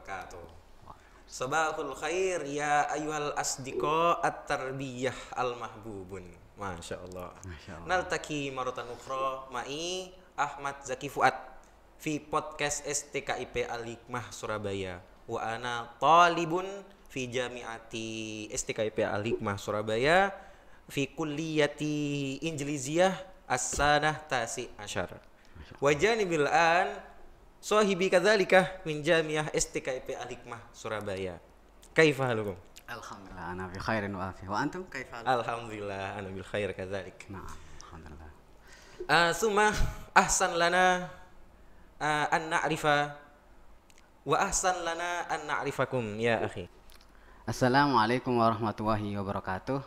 wabarakatuh. Sabahul khair ya ayyuhal asdiqa at-tarbiyah al-mahbubun. Masya Allah. Masya Allah. Naltaki maratan ukhra ma'i Ahmad Zaki Fuad fi podcast STKIP Al-Hikmah Surabaya. Wa ana talibun fi jami'ati STKIP Al-Hikmah Surabaya fi kulliyati Injiliziyah as-sanah tasi asyar. Wa janibil an sahibi kadzalika min jami'ah STKIP Al-Hikmah Surabaya. Kaifa halukum? Alhamdulillah ana bi khairin wa afi. Wa antum kaifa? Alhamdulillah ana bil khair kadzalik. Na'am, alhamdulillah. Summa ahsan lana an na'rifa wa ahsan lana an na'rifakum ya akhi. Assalamualaikum warahmatullahi wabarakatuh.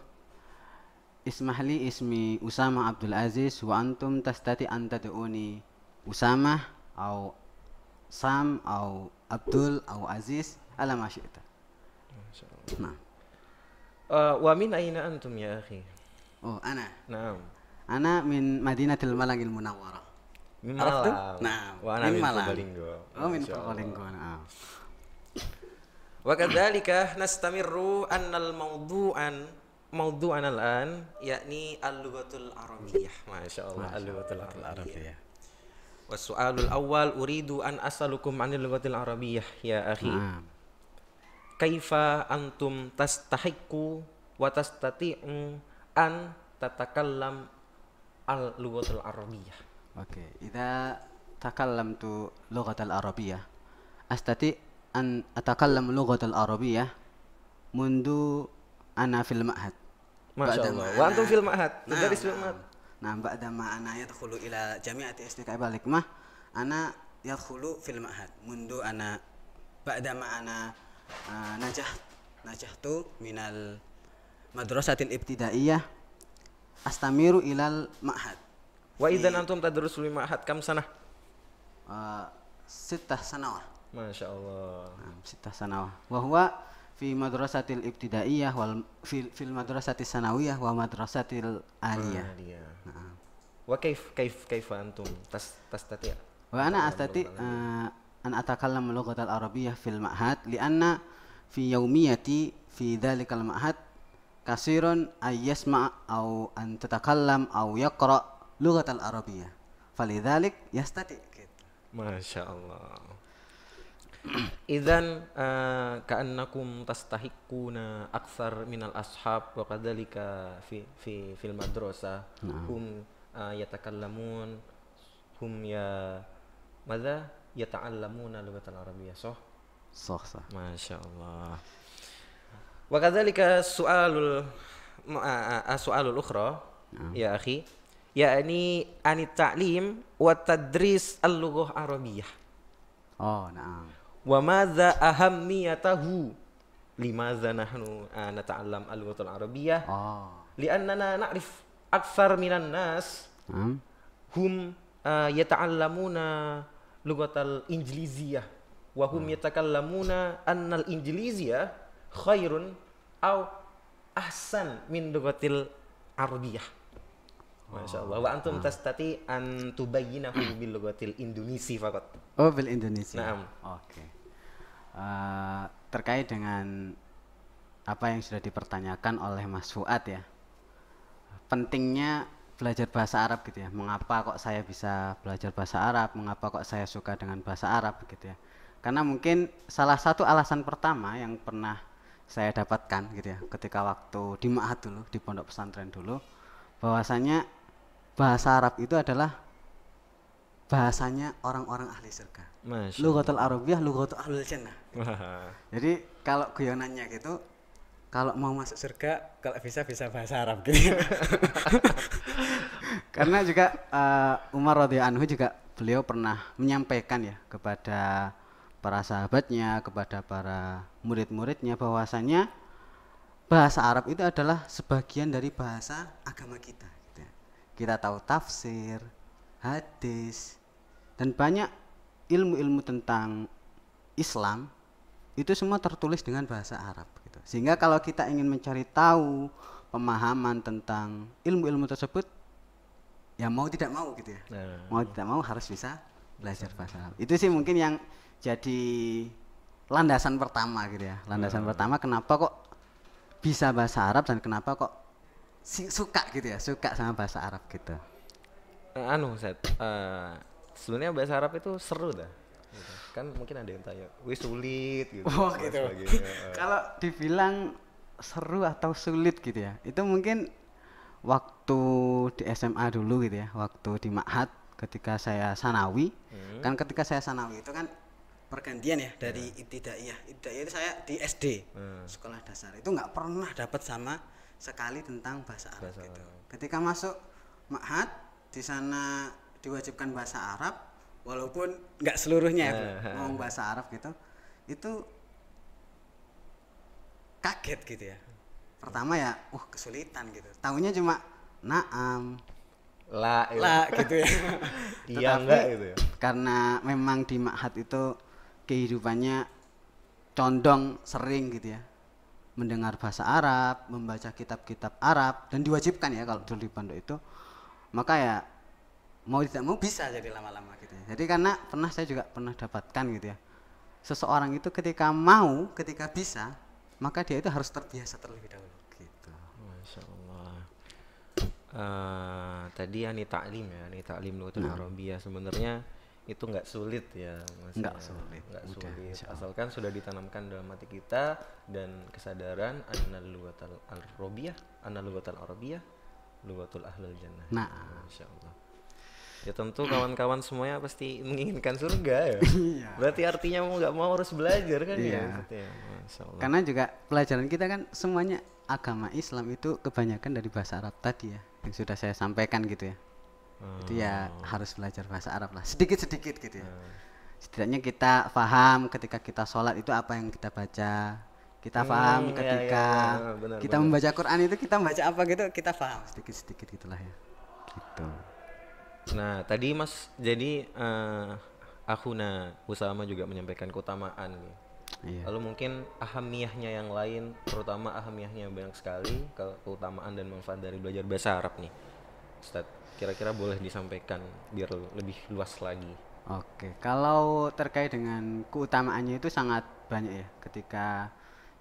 Ismahli ismi Usama Abdul Aziz wa antum tastati an tad'uni Usama au Sam au Abdul au Aziz ala ma syi'ta. Nah. Wa min aina antum ya akhi? Oh, ana. Naam. Ana min Madinatil Malangil Munawwarah. Min Araftu? Malang. Nah, Wa ana min min Malang. Purbalingga. Oh, min Masya Allah. Purbalingga. Nah. Wa kadzalika nastamirru annal mawdu'an al-an yakni al-lughatul arabiyyah. Masya Allah, al-lughatul arabiyyah. Was-su'alul awwal uridu an as'alukum 'anil lughatil arabiyyah ya akhi. Nah. Kaifa antum tastahiqu wa tastati'u an tatakallam al-lughatul arabiyyah. Oke, idza takallamtu lughatal arabiyyah astati an atakallam lughatal arabiyyah mundu ana fil ma'had. Masya Allah. Wa antum fil ma'had. Tudaris fil ma'had. Nah, ba'da ma ana yadkhulu ila jami'ati STKIP Al-Hikmah, ana yadkhulu fil ma'had. Mundu ana ba'da ma ana najahtu minal madrasatil ibtidaiyah astamiru ilal ma'had. Wa idzan antum tadrusul ma'had kam sanah? Sittah sanawah. Masya Allah. Sittah sanawah. Wa huwa fi madrasatil ibtidaiyah wal fil madrasatis sanawiyah wa madrasatil aliyah. Nah. Wa kaifa antum tastati'? Wa ana astati an atakallam lughatal arabiyyah fil ma'had li'anna fi yawmiyati fi dhalikal ma'had kasirun ay yasma' aw an tatakallam aw yaqra lughatal arabiyyah. Falidzalik yastati'. Masya Allah. Idzan ka'annakum tastahiquna aktsar minal ashab wa kadzalika fil madrasah hum yatakallamun hum madza yata'allamuna lughatal arabiyyah sah. Sah. Masya Allah. Wa kadzalika su'alul ukhra ya akhi yakni anit ta'lim wa tadris al-lughah arabiyyah. Oh, na'am. Wa madza ahammiyatahu limadza nahnu nata'allam al-lughatul arabiyyah li'annana na'rif aktsar minan nas hum yata'allamuna lughatal injiliziyah wa hum yatakallamuna annal injiliziyah khairun aw ahsan min lughatil arabiyyah. Masya Allah. Wa antum tastati an tubayyinahu bil lughatil indonesi faqat. Oh, bil Indonesia. Naam. Oke. Terkait dengan apa yang sudah dipertanyakan oleh Mas Fuad ya, pentingnya belajar bahasa Arab gitu ya. Mengapa kok saya bisa belajar bahasa Arab? Mengapa kok saya suka dengan bahasa Arab gitu ya? Karena mungkin salah satu alasan pertama yang pernah saya dapatkan gitu ya, ketika waktu di ma'had dulu, di pondok pesantren dulu, bahwasanya bahasa Arab itu adalah bahasanya orang-orang ahli surga. Lughatul Arabiyyah lughatul ahlul jannah. Jadi kalau guyonannya gitu, kalau mau masuk surga kalau bisa bahasa Arab gitu. Karena juga Umar radhiyallahu anhu juga beliau pernah menyampaikan ya kepada para sahabatnya, kepada para murid-muridnya bahwasanya bahasa Arab itu adalah sebagian dari bahasa agama kita gitu ya. Kita tahu tafsir, hadis, dan banyak ilmu-ilmu tentang Islam itu semua tertulis dengan bahasa Arab gitu. Sehingga kalau kita ingin mencari tahu pemahaman tentang ilmu-ilmu tersebut, ya mau tidak mau gitu ya. Mau tidak mau harus bisa belajar bahasa Arab. Itu sih mungkin yang jadi landasan pertama gitu ya. Landasan pertama kenapa kok bisa bahasa Arab dan kenapa kok suka gitu ya, suka sama bahasa Arab gitu. Ustaz, sebenarnya bahasa Arab itu seru dah. Gitu. Kan mungkin ada yang tanya, wih sulit gitu. Oh dan gitu. sebagainya. Kalau dibilang seru atau sulit gitu ya, itu mungkin waktu di SMA dulu gitu ya, waktu di Ma'had ketika saya sanawi. Kan ketika saya sanawi itu kan pergantian ya dari ibtidaiyah. Ibtidaiyah itu saya di SD, sekolah dasar. Itu nggak pernah dapat sama sekali tentang bahasa Arab gitu. Ketika masuk Ma'had, di sana diwajibkan bahasa Arab, walaupun nggak seluruhnya ya, ngomong bahasa Arab gitu. Itu kaget gitu ya. Pertama ya, kesulitan gitu. Taunya cuma naam, lah gitu ya. iya Tetapi enggak gitu ya. karena memang di Ma'had itu kehidupannya condong sering gitu ya, mendengar bahasa Arab, membaca kitab-kitab Arab, dan diwajibkan ya kalau dulu di pondok itu, maka ya mau tidak mau bisa jadi lama-lama gitu ya. Jadi karena saya juga pernah dapatkan gitu ya, seseorang itu ketika bisa, maka dia itu harus terbiasa terlebih dahulu gitu. Masya Allah. Tadi ani taklim lughatul Arabiyah sebenarnya itu nggak sulit ya, maksudnya Nggak sulit. nggak Udah, sulit insya Allah. asalkan sudah ditanamkan dalam hati kita dan kesadaran annal lughatul Arabiyah lughatul ahlul jannah. Nah. Masya Allah. Ya tentu kawan-kawan semuanya pasti menginginkan surga ya. Iya. Berarti artinya mau nggak mau harus belajar kan ya. Iya. Maksudnya. Masya Allah. Karena juga pelajaran kita kan semuanya agama Islam itu kebanyakan dari bahasa Arab tadi ya, yang sudah saya sampaikan gitu ya. Itu ya harus belajar bahasa Arab lah, sedikit-sedikit gitu ya. Setidaknya kita paham ketika kita sholat itu apa yang kita baca. Kita paham ketika benar, kita membaca Quran itu kita membaca apa gitu, kita paham sedikit-sedikit gitulah ya. Gitu. Nah, tadi Mas, jadi Akhuna Usama juga menyampaikan keutamaan nih. Iya. Lalu mungkin ahamiyahnya yang lain, terutama ahamiyahnya banyak sekali, keutamaan dan manfaat dari belajar bahasa Arab nih. Ustaz, kira-kira boleh disampaikan biar lebih luas lagi. Oke, kalau terkait dengan keutamaannya itu sangat banyak ya ketika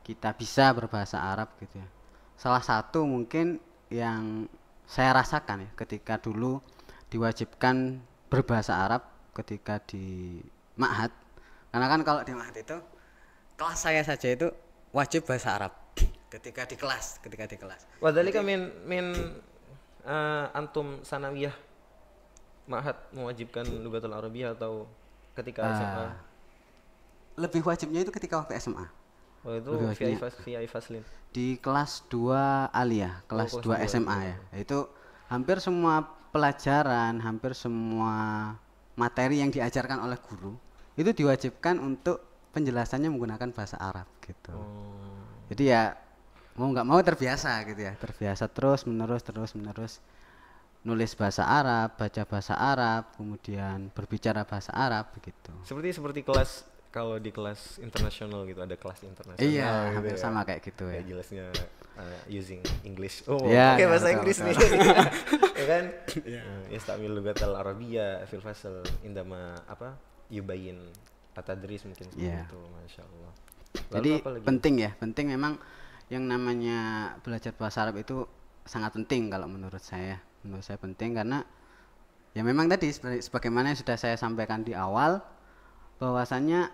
kita bisa berbahasa Arab gitu ya. Salah satu mungkin yang saya rasakan ya ketika dulu diwajibkan berbahasa Arab ketika di Ma'had. Karena kan kalau di Ma'had itu kelas saya saja itu wajib bahasa Arab ketika di kelas. Wadhalika min antum sanawiyah Ma'had mewajibkan lughatul Arabiyah atau ketika SMA? Lebih wajibnya itu ketika waktu SMA. Oh itu via Faslin. Di kelas 2 aliyah, kelas 2 SMA ya. Itu hampir semua pelajaran, hampir semua materi yang diajarkan oleh guru itu diwajibkan untuk penjelasannya menggunakan bahasa Arab gitu. Jadi ya mau nggak mau terbiasa gitu ya, terbiasa terus menerus nulis bahasa Arab, baca bahasa Arab, kemudian berbicara bahasa Arab begitu. Seperti kelas, kalau di kelas internasional gitu ada kelas internasional. Iya, gitu hampir ya. sama kayak gitu ya. Kayak jelasnya using English. Oh, Ya, pakai ya, bahasa betul, Inggris betul. nih. Ya kan? Yastamil lughatal Arabiyah fil fasl indama yubayin atadris mungkin seperti itu, Masya Allah. Lalu Jadi apa lagi? penting memang yang namanya belajar bahasa Arab itu sangat penting kalau menurut saya. Menurut saya penting karena ya memang tadi sebagaimana yang sudah saya sampaikan di awal bahwasannya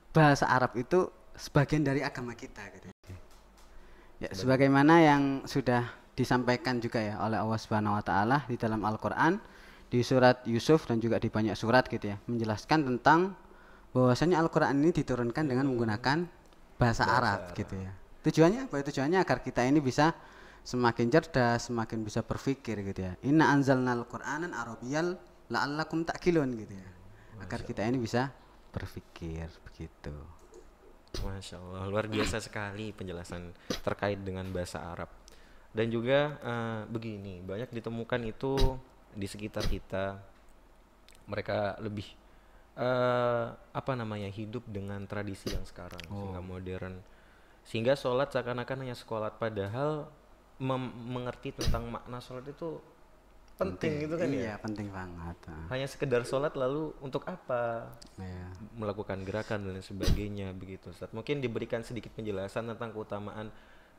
bahasa Arab itu sebagian dari agama kita gitu. Ya, sebagaimana yang sudah disampaikan juga ya oleh Allah Subhanahu wa taala di dalam Al-Qur'an di surat Yusuf dan juga di banyak surat gitu ya, menjelaskan tentang bahwasanya Al-Qur'an ini diturunkan dengan menggunakan bahasa Arab gitu ya. Tujuannya apa? Tujuannya agar kita ini bisa semakin cerdas, semakin bisa berpikir gitu ya. Inna anzalnal Qur'anan Arabiyyal la'allakum ta'qilun gitu ya. Agar kita ini bisa berpikir begitu. Masya Allah, luar biasa sekali penjelasan terkait dengan bahasa Arab. Dan juga begini, banyak ditemukan itu di sekitar kita, mereka lebih hidup dengan tradisi yang sekarang, sehingga modern, sehingga sholat seakan-akan hanya sholat, padahal mengerti tentang makna sholat itu penting gitu kan Iya, ya. penting banget. Hanya sekedar sholat lalu untuk apa? Iya. Melakukan gerakan dan sebagainya begitu Ustaz. Mungkin diberikan sedikit penjelasan tentang keutamaan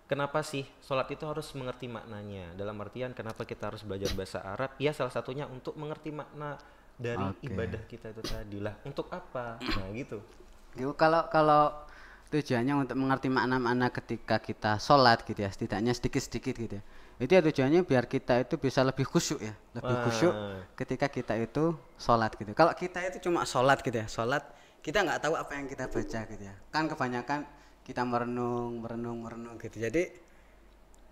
kenapa sih sholat itu harus mengerti maknanya. Dalam artian kenapa kita harus belajar bahasa Arab? Ya salah satunya untuk mengerti makna dari Oke. ibadah kita itu tadi lah. Untuk apa? Nah gitu. Gitu, kalau tujuannya untuk mengerti makna-makna ketika kita sholat gitu ya, setidaknya sedikit-sedikit gitu ya. Itu ya tujuannya biar kita itu bisa lebih khusyuk ya, lebih khusyuk ketika kita itu sholat gitu. Kalau kita itu cuma sholat gitu ya, sholat kita nggak tahu apa yang kita baca gitu ya. Kan kebanyakan kita merenung gitu. Jadi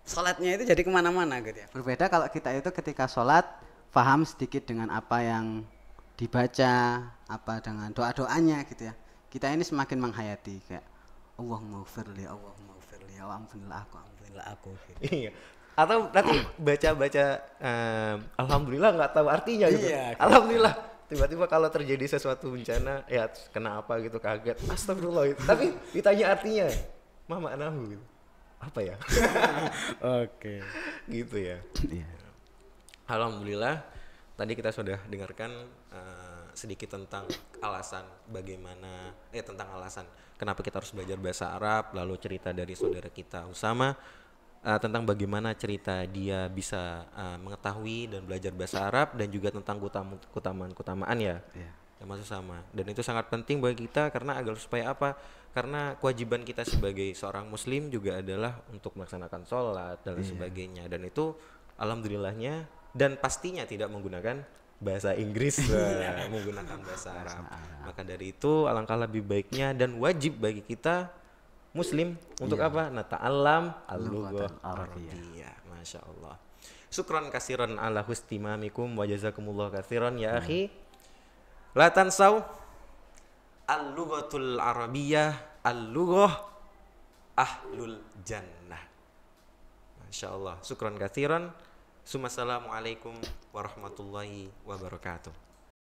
sholatnya itu jadi kemana-mana gitu ya. Berbeda kalau kita itu ketika sholat paham sedikit dengan apa yang dibaca, apa dengan doa-doanya gitu ya. Kita ini semakin menghayati kayak Allahumma ghfirli, Allahumma ghfirli, ampunilah aku gitu. Iya. Atau nanti baca-baca alhamdulillah nggak tahu artinya gitu. Iya, gitu. Alhamdulillah. Tiba-tiba kalau terjadi sesuatu bencana ya kena apa gitu kaget. Astagfirullah gitu. Tapi ditanya artinya. Ma maknahu gitu. Apa ya? Oke. Gitu ya. Iya. Alhamdulillah tadi kita sudah dengarkan sedikit tentang alasan bagaimana tentang alasan kenapa kita harus belajar bahasa Arab, lalu cerita dari saudara kita Usama tentang bagaimana cerita dia bisa mengetahui dan belajar bahasa Arab dan juga tentang keutamaan ya. Iya. Termasuk sama. Dan itu sangat penting bagi kita karena agar supaya apa? Karena kewajiban kita sebagai seorang muslim juga adalah untuk melaksanakan sholat dan sebagainya. Dan itu alhamdulillahnya dan pastinya tidak menggunakan bahasa Inggris, menggunakan bahasa Arab. Maka dari itu alangkah lebih baiknya dan wajib bagi kita muslim untuk apa? Nata'allam al-lughah Arabiyyah. Masya Allah. Syukran kasiran ala hustimamikum wa jazakumullah katsiran ya akhi. La tansau al-lughatul arabiyyah al-lughah ahlul jannah. Masya Allah. Syukran katsiran. Assalamualaikum warahmatullahi wabarakatuh.